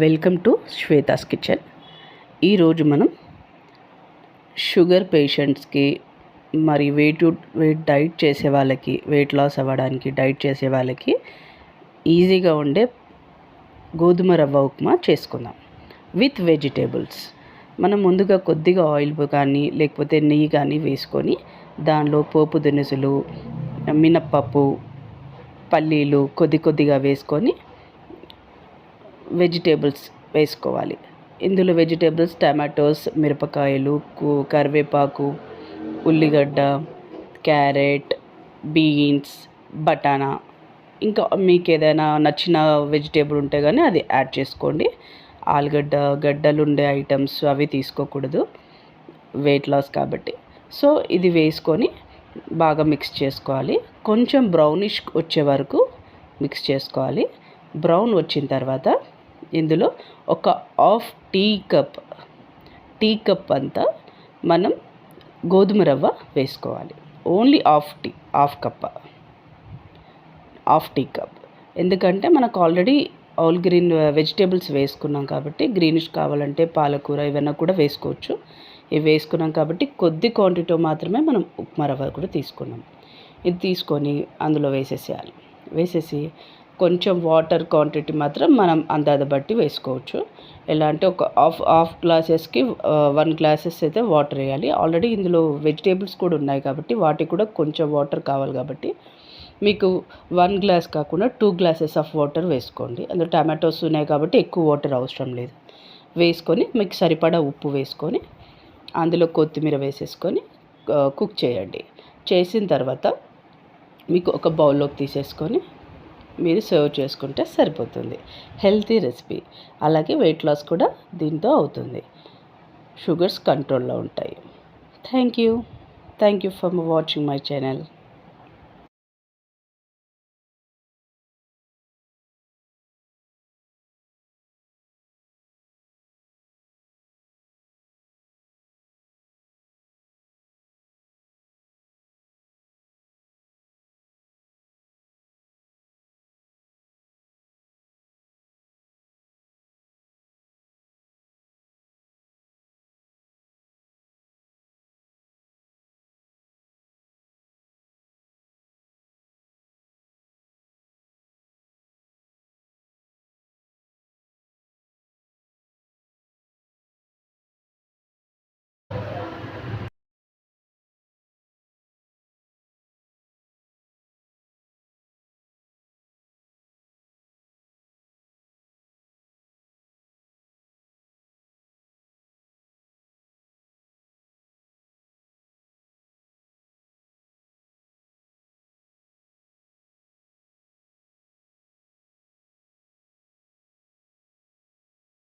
Welcome to Shweta's kitchen. ఈరోజు మనం sugar పేషెంట్స్కి మరి వెయిట్ డైట్ చేసే వాళ్ళకి, వెయిట్ లాస్ అవ్వడానికి డైట్ చేసే వాళ్ళకి ఈజీగా ఉండే గోధుమ రవ్వ ఉప్మా చేసుకుందాం విత్ వెజిటేబుల్స్. మనం ముందుగా కొద్దిగా ఆయిల్ కానీ లేకపోతే నెయ్యి కానీ వేసుకొని దానిలో పోపు దినుసులు, మినప్పప్పు, పల్లీలు కొద్దిగా వేసుకొని వెజిటేబుల్స్ వేసుకోవాలి. ఇందులో వెజిటేబుల్స్ టమాటోస్, మిరపకాయలు, కరివేపాకు, ఉల్లిగడ్డ, క్యారెట్, బీన్స్, బటానా, ఇంకా మీకు ఏదైనా నచ్చిన వెజిటేబుల్ ఉంటే కానీ అది యాడ్ చేసుకోండి. ఆలుగడ్డ, గడ్డలు ఉండే ఐటమ్స్ అవి తీసుకోకూడదు, వెయిట్ లాస్ కాబట్టి. సో ఇది వేసుకొని బాగా మిక్స్ చేసుకోవాలి. కొంచెం బ్రౌనిష్ వచ్చే వరకు మిక్స్ చేసుకోవాలి. బ్రౌన్ వచ్చిన తర్వాత ఇందులో ఒక టీ కప్ అంతా మనం గోధుమ రవ్వ వేసుకోవాలి. Only half tea cup. ఎందుకంటే మనకు ఆల్రెడీ ఆల్ గ్రీన్ వెజిటేబుల్స్ వేసుకున్నాం కాబట్టి, గ్రీనిష్ కావాలంటే పాలకూర ఇవన్నీ కూడా వేసుకోవచ్చు. ఇవి వేసుకున్నాం కాబట్టి కొద్ది క్వాంటిటీ మాత్రమే మనం ఉప్మా రవ్వ కూడా తీసుకున్నాం. ఇది తీసుకొని అందులో వేసేసి కొంచెం వాటర్ క్వాంటిటీ మాత్రం మనం అందాజ బట్టి వేసుకోవచ్చు. ఎలా అంటే ఒక హాఫ్ గ్లాసెస్కి 1 గ్లాసెస్ అయితే వాటర్ వేయాలి. ఆల్రెడీ ఇందులో వెజిటేబుల్స్ కూడా ఉన్నాయి కాబట్టి వాటికి కూడా కొంచెం వాటర్ కావాలి. కాబట్టి మీకు 1 గ్లాస్ కాకుండా 2 గ్లాసెస్ ఆఫ్ వాటర్ వేసుకోండి. అందులో టమాటోస్ ఉన్నాయి కాబట్టి ఎక్కువ వాటర్ అవసరం లేదు. వేసుకొని మీకు సరిపడా ఉప్పు వేసుకొని అందులో కొత్తిమీర వేసేసుకొని కుక్ చేయండి. చేసిన తర్వాత మీకు ఒక బౌల్లోకి తీసేసుకొని మీరు సర్వ్ చేసుకుంటే సరిపోతుంది. Healthy recipe. అలాగే వెయిట్ లాస్ కూడా దీంతో అవుతుంది. షుగర్స్ కంట్రోల్లో ఉంటాయి. Thank you for watching my channel.